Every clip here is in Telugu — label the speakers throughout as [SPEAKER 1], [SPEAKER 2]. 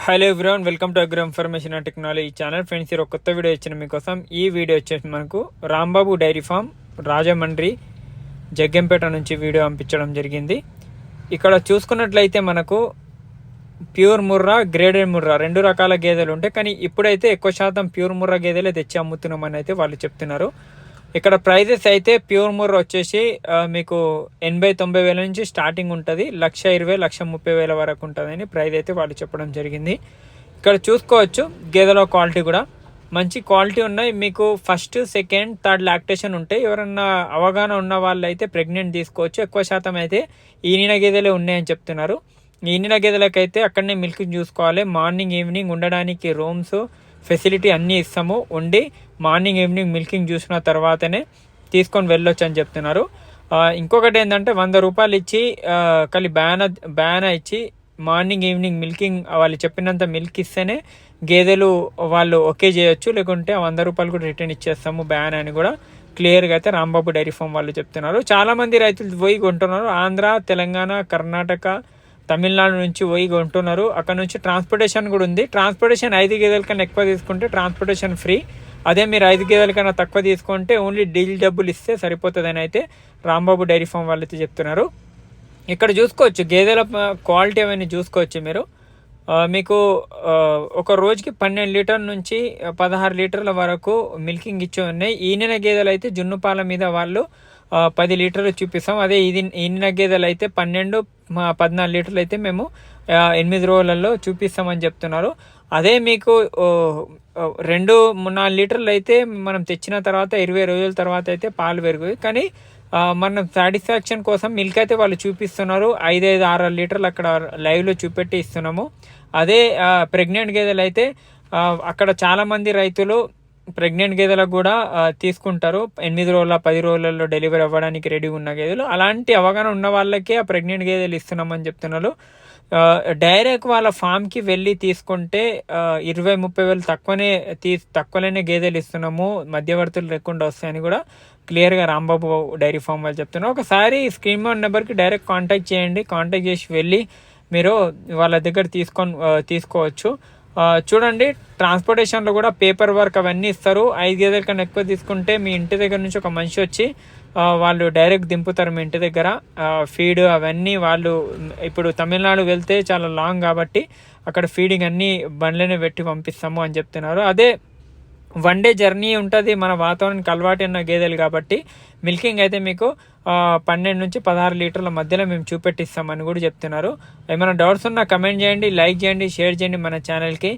[SPEAKER 1] Hello everyone, welcome to agro information and technology channel. Friends, ఈరోజు కొత్త వీడియో ఇచ్చిన మీకోసం. ఈ వీడియో వచ్చేసి మనకు రాంబాబు డైరీ ఫామ్ రాజమండ్రి జగ్గంపేట నుంచి వీడియో పంపించడం జరిగింది. ఇక్కడ చూసుకున్నట్లయితే మనకు ప్యూర్ ముర్రా, గ్రేడెడ్ ముర్రా రెండు రకాల గేదెలు ఉంటాయి. కానీ ఇప్పుడైతే ఎక్కువ శాతం ప్యూర్ ముర్రా గేదెలే తెచ్చి అమ్ముతున్నామని అయితే వాళ్ళు చెప్తున్నారు. ఇక్కడ ప్రైజెస్ అయితే ప్యూర్ ముర్రా వచ్చేసి మీకు 80-90 వేల నుంచి స్టార్టింగ్ ఉంటుంది. 1,20,00,30,000 వరకు ఉంటుందని ప్రైజ్ అయితే వాళ్ళు చెప్పడం జరిగింది. ఇక్కడ చూసుకోవచ్చు గేదెల క్వాలిటీ కూడా మంచి క్వాలిటీ ఉన్నాయి. మీకు ఫస్ట్, సెకండ్, థర్డ్ లాక్టేషన్ ఉంటాయి. ఎవరన్నా అవగాహన ఉన్న వాళ్ళు అయితే ప్రెగ్నెంట్ తీసుకోవచ్చు. ఎక్కువ శాతం అయితే ఈనిన గేదెలే ఉన్నాయని చెప్తున్నారు. ఈనిన గేదెలకైతే అక్కడనే మిల్క్ చూసుకోవాలి. మార్నింగ్, ఈవినింగ్ ఉండడానికి రూమ్స్ ఫెసిలిటీ అన్నీ ఇస్తాము. ఉండి మార్నింగ్, ఈవినింగ్ మిల్కింగ్ చూసిన తర్వాతనే తీసుకొని వెళ్ళొచ్చు అని చెప్తున్నారు. ఇంకొకటి ఏంటంటే 100 రూపాయలు ఇచ్చి కలిసి బ్యానా ఇచ్చి మార్నింగ్, ఈవినింగ్ మిల్కింగ్ వాళ్ళు చెప్పినంత మిల్క్ ఇస్తేనే గేదెలు వాళ్ళు ఓకే చేయొచ్చు. లేకుంటే 100 రూపాయలు కూడా రిటర్న్ ఇచ్చేస్తాము బ్యాన్ అని కూడా క్లియర్గా అయితే రాంబాబు డైరీ ఫామ్ వాళ్ళు చెప్తున్నారు. చాలామంది రైతులు పోయి కొంటున్నారు. ఆంధ్ర, తెలంగాణ, కర్ణాటక, తమిళనాడు నుంచి పోయి కొంటున్నారు. అక్కడ నుంచి ట్రాన్స్పోర్టేషన్ కూడా ఉంది. ట్రాన్స్పోర్టేషన్ 5 గేదెల కన్నా ఎక్కువ తీసుకుంటే ట్రాన్స్పోర్టేషన్ ఫ్రీ. అదే మీరు 5 గేదెల కన్నా తక్కువ తీసుకుంటే ఓన్లీ డీజిల్ డబ్బులు ఇస్తే సరిపోతుందని అయితే రాంబాబు డైరీ ఫామ్ వాళ్ళు అయితే చెప్తున్నారు. ఇక్కడ చూసుకోవచ్చు గేదెల క్వాలిటీ అవన్నీ చూసుకోవచ్చు మీరు. మీకు ఒక రోజుకి 12 లీటర్ల నుంచి 16 లీటర్ల వరకు మిల్కింగ్ ఇచ్చి ఉన్నాయి. ఈనిన గేదెలు అయితే జున్ను పాల మీద వాళ్ళు 10 లీటర్లు చూపిస్తాం. అదే ఈనిన గేదెలు అయితే 12-14 లీటర్లు అయితే మేము 8 రోజులలో చూపిస్తామని చెప్తున్నారు. అదే మీకు 2-4 లీటర్లు అయితే మనం తెచ్చిన తర్వాత 20 రోజుల తర్వాత అయితే పాలు పెరుగుతాయి. కానీ మనం సాటిస్ఫాక్షన్ కోసం మిల్క్ అయితే వాళ్ళు చూపిస్తున్నారు. 5-6 లీటర్లు అక్కడ లైవ్లో చూపెట్టి ఇస్తున్నాము. అదే ప్రెగ్నెంట్ గేదెలు అయితే అక్కడ చాలామంది రైతులు ప్రెగ్నెంట్ గేదెలకు కూడా తీసుకుంటారు. 8 రోజుల 10 రోజులలో డెలివరీ అవ్వడానికి రెడీ ఉన్న గేదెలు. అలాంటి అవగాహన ఉన్న వాళ్ళకే ఆ ప్రెగ్నెంట్ గేదెలు ఇస్తున్నామని చెప్తున్నారు. డైరెక్ట్ వాళ్ళ ఫామ్కి వెళ్ళి తీసుకుంటే 20-30 వేలు తక్కువలోనే గేదెలు ఇస్తున్నాము, మధ్యవర్తులు లేకుండా వస్తాయని కూడా క్లియర్గా రాంబాబు డైరీ ఫామ్ వాళ్ళు చెప్తున్నారు. ఒకసారి స్క్రీన్ మీద నెంబర్కి డైరెక్ట్ కాంటాక్ట్ చేయండి. కాంటాక్ట్ చేసి వెళ్ళి మీరు వాళ్ళ దగ్గర తీసుకోవచ్చు. చూడండి, ట్రాన్స్పోర్టేషన్లో కూడా పేపర్ వర్క్ అవన్నీ ఇస్తారు. 5 గేదెల కన్నా ఎక్కువ తీసుకుంటే మీ ఇంటి దగ్గర నుంచి ఒక మనిషి వచ్చి వాళ్ళు డైరెక్ట్ దింపుతారు మీ ఇంటి దగ్గర. ఫీడ్ అవన్నీ వాళ్ళు ఇప్పుడు తమిళనాడు వెళ్తే చాలా లాంగ్ కాబట్టి అక్కడ ఫీడింగ్ అన్నీ బండ్లనే పెట్టి పంపిస్తాము అని చెప్తున్నారు. అదే 1 డే జర్నీ ఉంటుంది. మన వాతావరణానికి అలవాటైన గేదెలు కాబట్టి మిల్కింగ్ అయితే మీకు 12-16 లీటర్ల మధ్యలో మేము చూపెట్టిస్తామని కూడా చెప్తున్నారు. ఏమైనా డౌట్స్ ఉన్నా కమెంట్ చేయండి, లైక్ చేయండి, షేర్ చేయండి మన ఛానల్కి.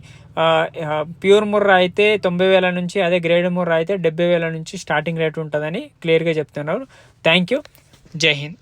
[SPEAKER 1] ప్యూర్ ముర్రా అయితే 90,000 నుంచి, అదే గ్రేడ్ ముర్రా అయితే 70,000 నుంచి స్టార్టింగ్ రేట్ ఉంటుందని క్లియర్గా చెప్తున్నారు. Thank you. జై హింద్.